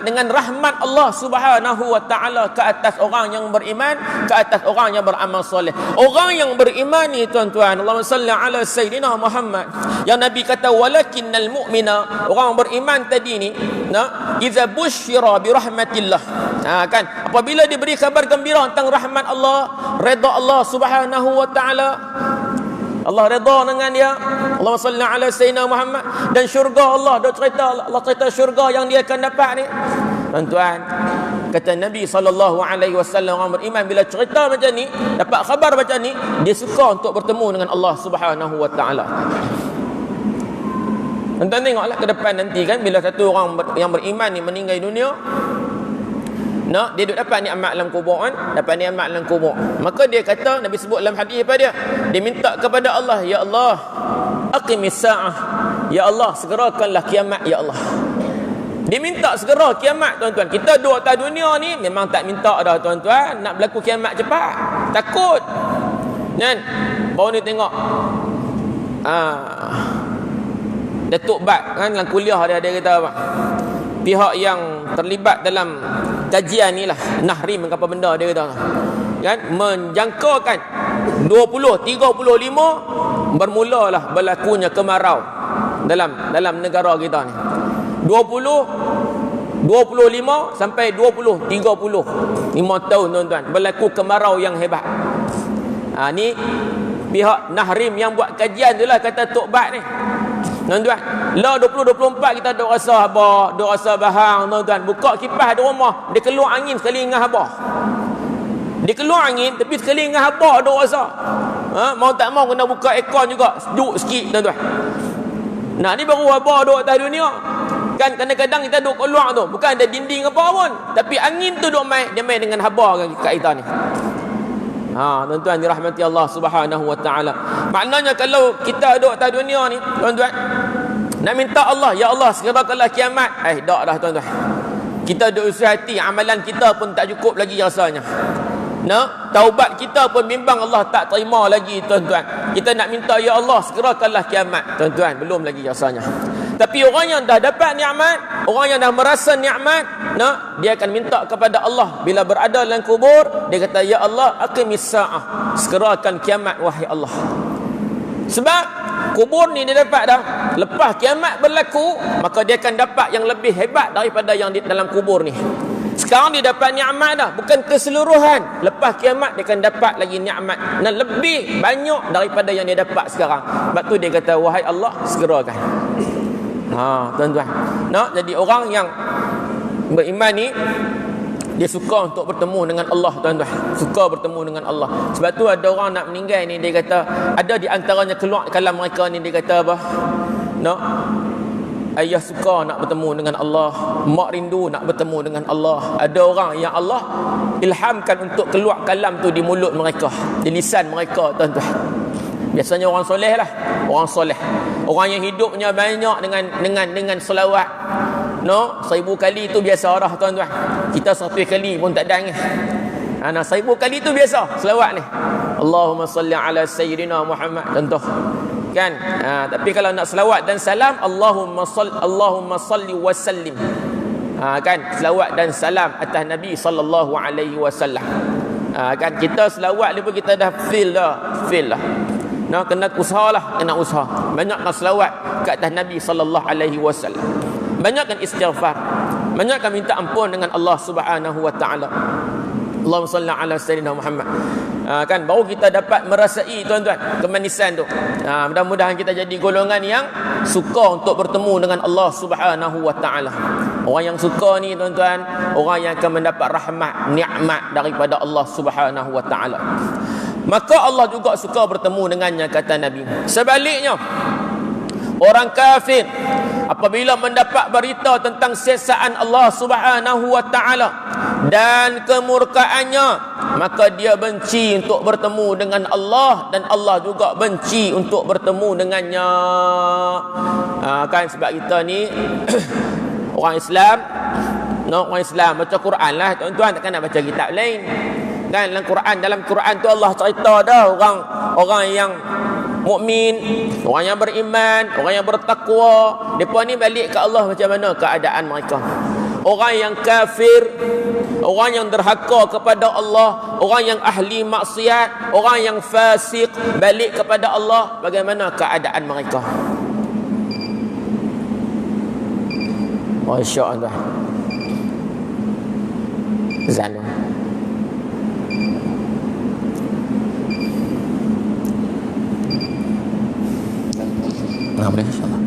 dengan rahmat Allah Subhanahu wa taala ke atas orang yang beriman, ke atas orang yang beramal soleh. Orang yang beriman ni tuan-tuan, Allahumma salli ala sayyidina Muhammad, yang Nabi kata walakinnal mu'mina, orang beriman tadi ni iza busyira bi rahmatillah, kan, apabila diberi kabar gembira tentang rahmat Allah, redha Allah Subhanahu wa taala, Allah redha dengan dia. Allahumma salli ala sayyidina Muhammad. Dan syurga Allah, Allah cerita syurga yang dia akan dapat ni tuan-tuan. Kata Nabi SAW, orang beriman bila cerita macam ni, dapat khabar macam ni, dia suka untuk bertemu dengan Allah Subhanahu wa taala. Tuan-tuan tengoklah ke depan nanti kan, bila satu orang yang beriman ni meninggal dunia, dia duduk dapat nikmat dalam kubur kan, dapat nikmat dalam kubur. Maka dia kata, Nabi sebut dalam hadis apa dia minta kepada Allah, ya Allah aqimis sa'ah, ya Allah segerakanlah kiamat, ya Allah. Dia minta segera kiamat tuan-tuan. Kita duduk atas dunia ni memang tak minta dah tuan-tuan, nak berlaku kiamat cepat, takut kan. Baru ni tengok Datuk Bat kan, dalam kuliah dia kata apa, pihak yang terlibat dalam kajian ni lah, Nahrim apa benda dia kata kan, menjangkakan 2035 bermulalah berlakunya kemarau dalam negara kita ni. 25 sampai 2030, 5 tahun tuan-tuan, berlaku kemarau yang hebat. Ni pihak Nahrim yang buat kajian tu lah, kata Tok Bat ni tuan-tuan. Lah 2024 kita duk rasa abah, duk rasa bahang tuan-tuan. Buka kipas di rumah, dia keluar angin sekali ngah abah. Dia keluar angin tapi sekali ngah abah duk rasa. Mau tak mau kena buka aircon juga, sejuk sikit tuan-tuan. Ni baru abah duk atas dunia. Kan kadang-kadang kita duk keluar tu, bukan ada dinding apa pun, tapi angin tu duk main, dia main dengan haba kat kita ni. Tuan-tuan dirahmati Allah Subhanahu wa taala. Maknanya kalau kita duduk atas dunia ni tuan-tuan, nak minta Allah, ya Allah segerakanlah kiamat, tak dah tuan-tuan. Kita duk usaha hati, amalan kita pun tak cukup lagi rasanya. Taubat kita pun bimbang Allah tak terima lagi tuan-tuan. Kita nak minta ya Allah segerakanlah kiamat, tuan-tuan, belum lagi rasanya. Tapi orang yang dah dapat nikmat, orang yang dah merasa nikmat, dia akan minta kepada Allah bila berada dalam kubur. Dia kata, ya Allah aqimis sa'ah, segerakan kiamat wahai Allah. Sebab kubur ni dia dapat dah, lepas kiamat berlaku, maka dia akan dapat yang lebih hebat daripada yang di dalam kubur ni. Sekarang dia dapat nikmat dah, bukan keseluruhan. Lepas kiamat dia akan dapat lagi nikmat dan lebih banyak daripada yang dia dapat sekarang. Sebab tu dia kata, wahai Allah segerakan. Tuan-tuan, jadi orang yang beriman ni, dia suka untuk bertemu dengan Allah tuan-tuan, suka bertemu dengan Allah. Sebab tu ada orang nak meninggal ni, dia kata, ada di antaranya keluar kalam mereka ni, dia kata apa, ayah suka nak bertemu dengan Allah, mak rindu nak bertemu dengan Allah. Ada orang yang Allah ilhamkan untuk keluar kalam tu di mulut mereka, di lisan mereka tuan-tuan. Biasanya orang soleh lah, orang soleh, orang yang hidupnya banyak dengan selawat. 1000 kali tu biasa dah tuan-tuan. Kita 100 kali pun tak ada ni. 1000 kali tu biasa selawat ni. Allahumma salli ala sayyidina Muhammad contoh. Kan? Tapi kalau nak selawat dan salam, Allahumma salli wa sallim. Kan? Selawat dan salam atas Nabi sallallahu alaihi wasallam. Kan kita selawat ni pun kita dah feel lah. Nah, kena usahalah, kena usaha. Banyakkan selawat ke atas Nabi sallallahu alaihi wasallam. Banyakkan istighfar. Banyakkan minta ampun dengan Allah Subhanahu wa taala. Allahumma salli ala sayyidina Muhammad. Kan baru kita dapat merasai tuan-tuan kemanisan tu. Mudah-mudahan kita jadi golongan yang suka untuk bertemu dengan Allah Subhanahu wa taala. Orang yang suka ni tuan-tuan, orang yang akan mendapat rahmat, nikmat daripada Allah Subhanahu wa taala. Maka Allah juga suka bertemu dengannya, kata Nabi. Sebaliknya, orang kafir apabila mendapat berita tentang siksaan Allah Subhanahu wa taala dan kemurkaannya, maka dia benci untuk bertemu dengan Allah dan Allah juga benci untuk bertemu dengannya. Kan sebab kita ni orang Islam, orang Islam baca Quran lah tuan-tuan, takkan nak baca kitab lain. Kan dalam Quran tu Allah cerita dah orang yang mukmin, orang yang beriman, orang yang bertakwa, depa ni balik ke Allah macam mana keadaan mereka. Orang yang kafir, orang yang derhaka kepada Allah, orang yang ahli maksiat, orang yang fasik, balik kepada Allah, bagaimana keadaan mereka? Masya-Allah. Zana. Boleh insya-Allah.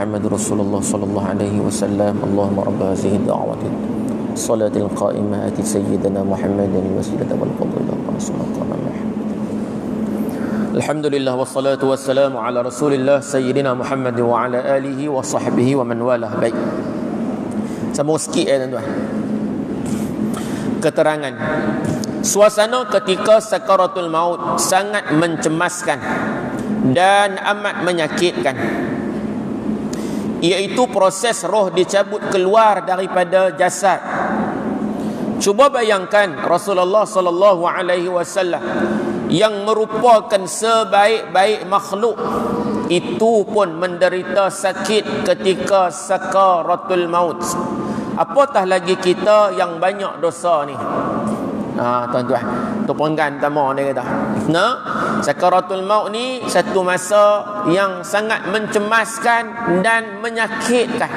محمد رسول الله صلى الله عليه وسلم اللهم رب هذه الدعوة الصلاة القائمة آت سيدنا محمد الوسيلة والفضيلة الحمد لله والصلاة والسلام على رسول الله سيدنا محمد وعلى آله وصحبه ومن والاه. Baik, sambung sikit tuan-tuan. keterangan. Suasana ketika sakaratul maut sangat mencemaskan dan amat menyakitkan, iaitu proses roh dicabut keluar daripada jasad. Cuba bayangkan Rasulullah sallallahu alaihi wasallam yang merupakan sebaik-baik makhluk itu pun menderita sakit ketika sakaratul maut. Apatah lagi kita yang banyak dosa ni. Tuan-tuan, tu penggan pertama dia kata. Sakaratul maut ni satu masa yang sangat mencemaskan dan menyakitkan.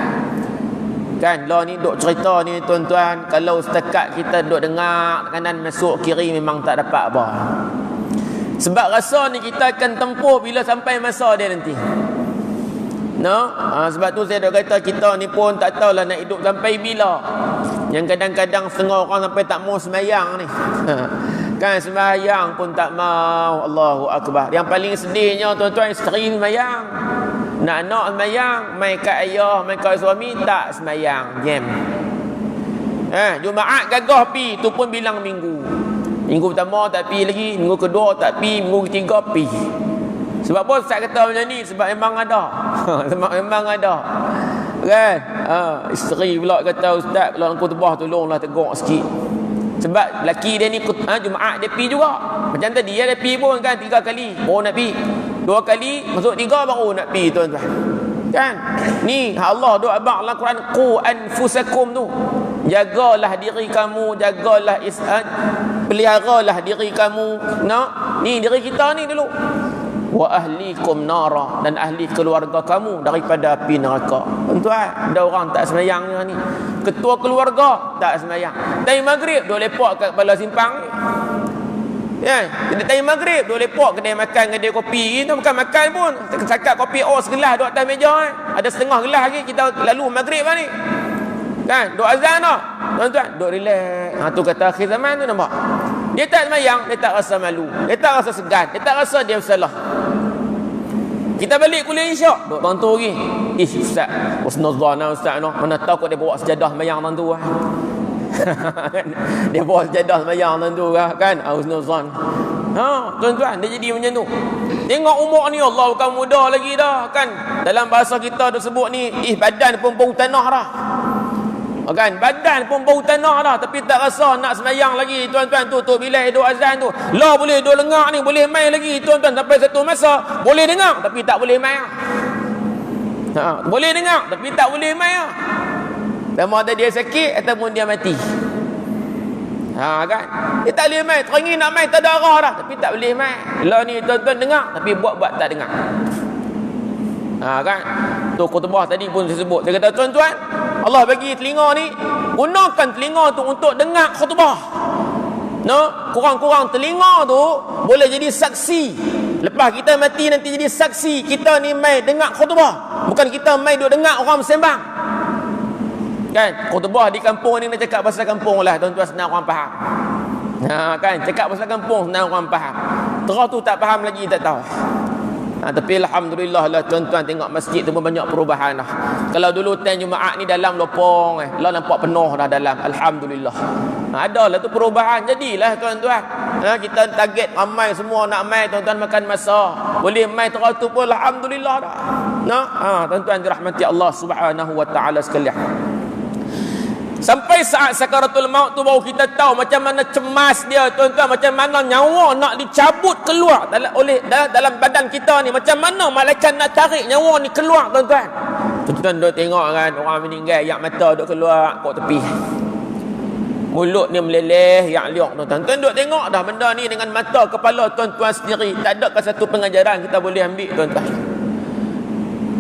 Kan lah ni duk cerita ni tuan-tuan, kalau setakat kita duk dengar kanan masuk kiri memang tak dapat apa. Sebab rasa ni kita akan tempuh bila sampai masa dia nanti. Sebab tu saya dah kata kita ni pun tak tahulah nak hidup sampai bila. Yang kadang-kadang setengah orang sampai tak mau semayang ni. Kan semayang pun tak mau. Allahu Akbar. Yang paling sedihnya tuan-tuan, isteri semayang, nak-nak semayang, mai kat ayah, mai kat suami tak semayang, jam. Jumaat gagah pi, tu pun bilang minggu. Minggu pertama tak pi lagi, minggu kedua tak pi, minggu ketiga pi. Sebab apa Ustaz kata macam ni? Sebab memang ada. Sebab memang ada. Kan? Isteri pula kata, Ustaz kalau khutbah tolonglah tegak sikit. Sebab laki dia ni Jumaat dia pi juga. Macam tadi dia pi pun kan 3 kali baru nak pi. 2 kali masuk 3 baru nak pi tuan-tuan. Kan? Ni Allah doa abang dalam Quran, qu anfusakum tu. Jagalah diri kamu, jagalah peliharalah diri kamu. Ni diri kita ni dulu. Wa ahlikum nara, dan ahli keluarga kamu daripada api neraka. Tuan-tuan, ada orang tak semayang ni. Ketua keluarga tak semayang. Time maghrib duk lepak kat kepala simpang ni. Ya, time maghrib duk lepak kedai makan, kedai kopi. Kita bukan makan pun, cakap kopi segelas duk atas meja ni. Ada setengah gelas lagi kita lalu maghrib ni. Kan, duk azan dah. Tuan-tuan, duk relax. Tu kata akhir zaman tu nampak. Dia tak semayang, dia tak rasa malu, dia tak rasa segan, dia tak rasa dia bersalah. Kita balik kuliah isyak, duk tentu lagi. Ustaz, husnuzan ustaz no. Mana tahu kau dia bawa sejadah semayang tentu dia bawa sejadah semayang tentu kan. Husnuzan. Tuan-tuan, dia jadi macam tu. Tengok umur ni, Allah bukan muda lagi dah kan. Dalam bahasa kita disebut ni, badan pun bau tanah dah. Kan, badan pun bau tanah dah, tapi tak rasa nak semayang lagi tuan-tuan. Tu bila duk azan tu lah boleh duk dengar ni, boleh main lagi tuan-tuan. Sampai satu masa boleh dengar tapi tak boleh main. Boleh dengar tapi tak boleh main. Sama ada dia sakit ataupun dia mati. Kan, dia tak boleh main, teringin nak main tak ada arah dah, tapi tak boleh main. Lah ni tuan-tuan dengar tapi buat-buat tak dengar. Kan, tu khutbah tadi pun saya sebut. Saya kata tuan-tuan, Allah bagi telinga ni, gunakan telinga tu untuk dengar khutbah. Kurang-kurang telinga tu boleh jadi saksi. Lepas kita mati nanti jadi saksi kita ni mai dengar khutbah, bukan kita mai duk dengar orang bersembang. Kan, khutbah di kampung ni nak cakap pasal kampung lah tuan-tuan, senang orang faham. Kan, cakap pasal kampung senang orang faham. Terus tu tak faham lagi, tak tahu. Tapi alhamdulillah lah tuan-tuan, tengok masjid tu pun banyak perubahan dah. Kalau dulu time Jumaat ni dalam lopong lah nampak penuh dah dalam. Alhamdulillah. Adalah tu perubahan. Jadilah tuan-tuan, kita target ramai semua nak mai tuan-tuan, makan masa. Boleh mai terus tu pun alhamdulillah dah. Tuan-tuan dirahmati Allah Subhanahu wa taala sekalian. Sampai saat sakaratul maut tu baru kita tahu macam mana cemas dia tuan-tuan, macam mana nyawa nak dicabut keluar dalam badan kita ni, macam mana malaikat nak tarik nyawa ni keluar tuan-tuan. Tuan-tuan duk tengok kan, orang meninggal yak mata duk keluar kat tepi, mulut ni meleleh yak liok tuan-tuan. Tuan duk tengok dah benda ni dengan mata kepala tuan-tuan sendiri. Tak ada satu pengajaran kita boleh ambil tuan-tuan.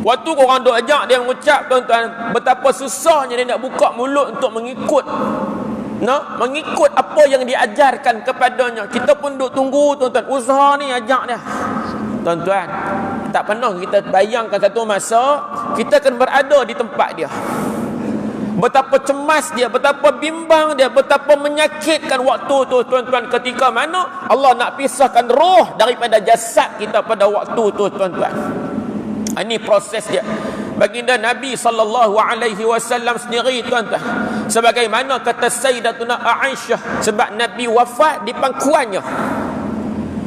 Waktu korang duk ajak dia mengucap tuan-tuan, betapa susahnya dia nak buka mulut untuk mengikut apa yang diajarkan kepadanya. Kita pun duk tunggu tuan-tuan, usaha ni ajak dia tuan-tuan. Tak pernah kita bayangkan satu masa kita akan berada di tempat dia. Betapa cemas dia, betapa bimbang dia, betapa menyakitkan waktu tu tuan-tuan, ketika mana Allah nak pisahkan roh daripada jasad kita pada waktu tu tuan-tuan. Ini proses dia. baginda Nabi sallallahu alaihi wasallam sendiri, tuan-tuan. Sebagaimana kata Sayyidatuna Aisyah, sebab Nabi wafat di pangkuannya.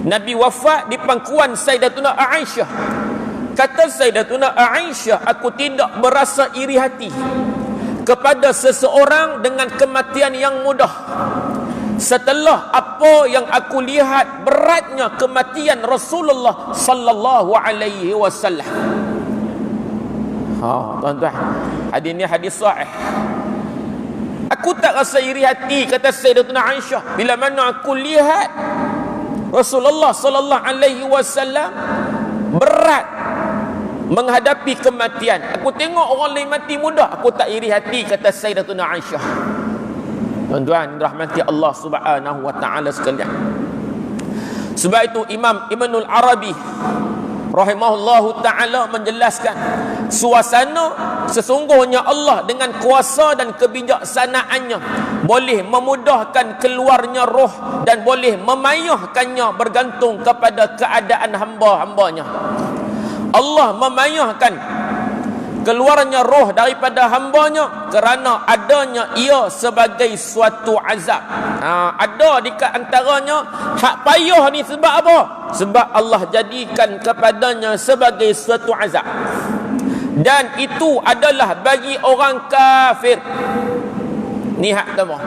Nabi wafat di pangkuan Sayyidatuna Aisyah. Kata Sayyidatuna Aisyah, aku tidak berasa iri hati kepada seseorang dengan kematian yang mudah setelah apa yang aku lihat beratnya kematian Rasulullah sallallahu alaihi wasallam. Tuan-tuan, hadis ni hadis sahih. Aku tak rasa iri hati, kata Sayyidatuna Aisyah, bila mana aku lihat Rasulullah sallallahu alaihi wasallam berat menghadapi kematian. Aku tengok orang lain mati mudah, aku tak iri hati, kata Sayyidatuna Aisyah. Tuan-tuan rahmati Allah Subhanahu wa taala sekalian. Sebab itu Imam Ibnul Arabi rahimahullahu taala menjelaskan, suasana sesungguhnya Allah dengan kuasa dan kebijaksanaannya boleh memudahkan keluarnya roh dan boleh memayahkannya bergantung kepada keadaan hamba-hambanya. Allah memayahkan keluarnya roh daripada hambanya kerana adanya ia sebagai suatu azab. Ada di antaranya hak payah ni sebab apa? Sebab Allah jadikan kepadanya sebagai suatu azab. Dan itu adalah bagi orang kafir. Ni hak pertama.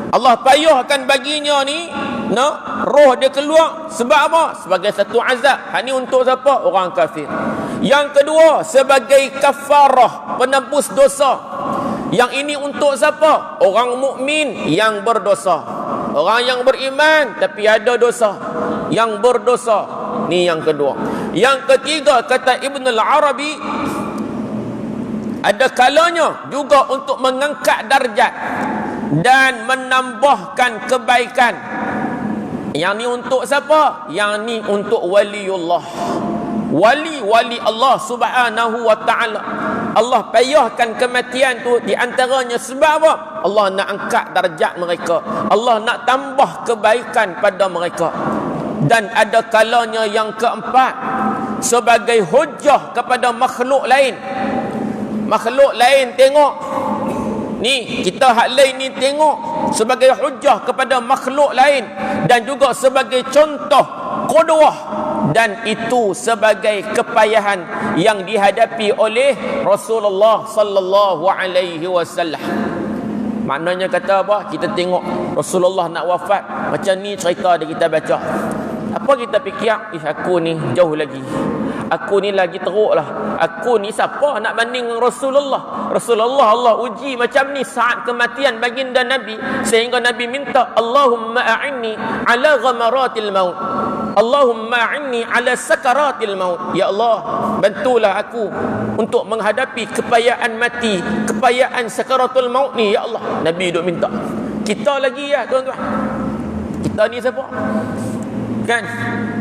Allah payahkan baginya ni, roh dia keluar sebab apa? Sebagai satu azab. Hak ni untuk siapa? Orang kafir. Yang kedua, sebagai kafarah, penebus dosa. Yang ini untuk siapa? Orang mukmin yang berdosa. Orang yang beriman tapi ada dosa. Yang berdosa. Ni yang kedua. Yang ketiga, kata Ibnul Arabi, ada kalanya juga untuk mengangkat darjat dan menambahkan kebaikan. Yang ni untuk siapa? Yang ni untuk waliullah. Wali Allah Subhanahu wa ta'ala. Allah payahkan kematian tu di antaranya sebab apa? Allah nak angkat darjat mereka. Allah nak tambah kebaikan pada mereka. Dan ada kalanya yang keempat, sebagai hujah kepada makhluk lain. Makhluk lain tengok ni, kita hak lain ni tengok, sebagai hujah kepada makhluk lain dan juga sebagai contoh qudwah, dan itu sebagai kepayahan yang dihadapi oleh Rasulullah sallallahu alaihi wasallam. Maknanya kata apa? Kita tengok Rasulullah nak wafat, macam ni cerita dia kita baca. Apa kita fikir? Aku ni jauh lagi, aku ni lagi teruk lah, aku ni siapa nak banding Rasulullah? Rasulullah Allah uji macam ni saat kematian baginda Nabi, sehingga Nabi minta, Allahumma a'inni ala ghamaratil maut, Allahumma a'inni ala sakaratil maut. Ya Allah, bantulah aku untuk menghadapi kepayaan mati, kepayaan sakaratul maut ni, ya Allah. Nabi duk minta. Kita lagi ya tuan-tuan, kita ni siapa? Kan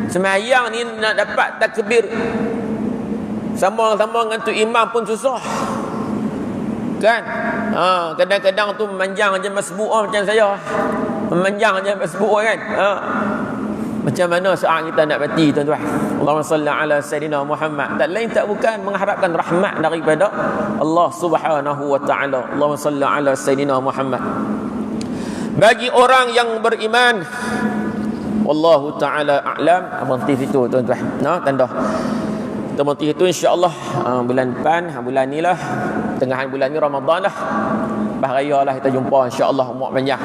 semayang ni nak dapat takbir sama-sama dengan tu imam pun susah. Kan kadang-kadang tu memanjang je masbu'ah macam saya, memanjang je masbu'ah kan. Macam mana saat kita nak mati tuan-tuan? Allahumma salli ala Sayyidina Muhammad. Tak lain tak bukan mengharapkan rahmat daripada Allah Subhanahu wa ta'ala. Allahumma salli ala Sayyidina Muhammad. Bagi orang yang beriman, wallahu ta'ala a'lam. Berhenti situ tuan-tuan. Tanda kita berhenti situ insya-Allah. Bulan depan, bulan ni lah, tengahan bulan ni Ramadan lah, lepas raya lah kita jumpa insya-Allah, umur panjang.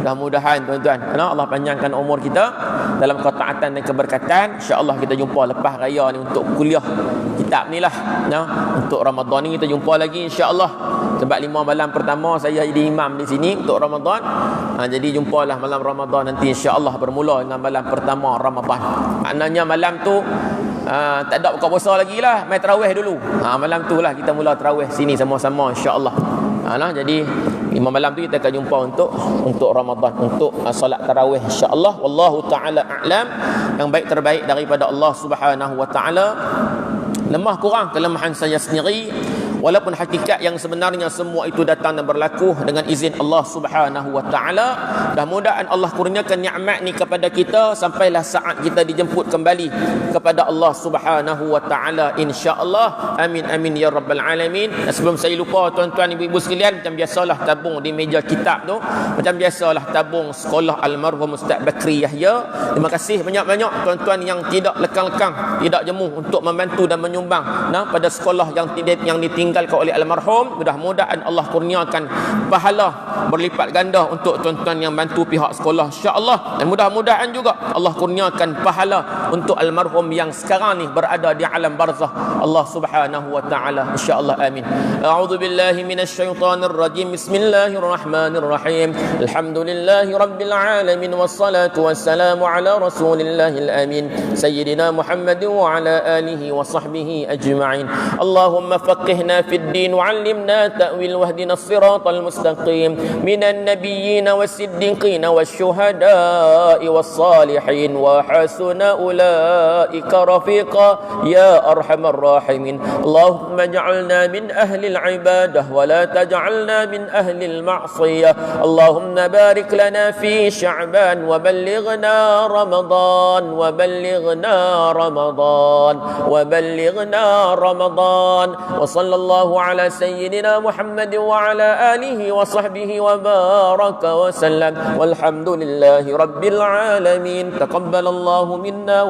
Mudah-mudahan tuan-tuan, Allah panjangkan umur kita dalam ketaatan dan keberkatan. Insya-Allah kita jumpa lepas raya ni untuk kuliah kitab ni lah. Untuk Ramadan ni kita jumpa lagi insya-Allah. Sebab 5 malam pertama saya jadi imam di sini untuk Ramadan. Jadi jumpalah malam Ramadan nanti insya-Allah, bermula dengan malam pertama Ramadan. Maknanya malam tu tak ada buka puasa lagi lah, mai tarawih dulu. Malam tu lah kita mula tarawih sini sama-sama insya-Allah. Jadi 5 malam tu kita akan jumpa untuk Ramadan, untuk solat tarawih insya-Allah. Wallahu taala a'lam. Yang baik terbaik daripada Allah Subhanahu wa taala. Lemah kurang kelemahan saya sendiri. Walaupun hakikat yang sebenarnya semua itu datang dan berlaku dengan izin Allah Subhanahu wa taala. Mudah-mudahan Allah kurniakan nikmat ni kepada kita sampailah saat kita dijemput kembali kepada Allah Subhanahu wa taala, insya-Allah. Amin amin ya rabbal alamin. Dan sebelum saya lupa, tuan-tuan ibu-ibu sekalian, macam biasalah tabung di meja kitab tu, macam biasalah tabung sekolah almarhum Ustaz Bakri Yahya. Terima kasih banyak-banyak tuan-tuan yang tidak lekang-lekang, tidak jemu untuk membantu dan menyumbang pada sekolah yang ditinggalkan oleh almarhum. Mudah-mudahan Allah kurniakan pahala berlipat ganda untuk tuan-tuan yang bantu pihak sekolah, insya-Allah. Dan mudah-mudahan juga Allah kurniakan pahala untuk almarhum yang sekarang ni berada di alam barzah Allah Subhanahu wa taala, insya-Allah. Amin. A'udzu billahi minasyaitonir rajim. Bismillahirrahmanirrahim. Alhamdulillahi rabbil alamin wassalatu wassalamu ala rasulillahil amin sayyidina Muhammad wa ala alihi wa sahbihi ajma'in. Allahumma faqihna fid din wa 'allimna ta'wil wahdina as-siratal mustaqim minan nabiyyin was-siddiqin wasyuhada'i was-salihin wa hasuna ulaika rafiqa ya arhamar rahimin. Allahumma ij'alna min ahli al-ibadah wa la taj'alna min ahli al-ma'siyah. Allahumma barik lana fi sya'ban wa ballighna ramadan wa ballighna ramadan wa ballighna ramadan wa sallallahu ala sayyidina Muhammad wa ala alihi wa sahbihi wa baraka wa sallam walhamdulillahi rabbil alamin. Taqabbalallahu minna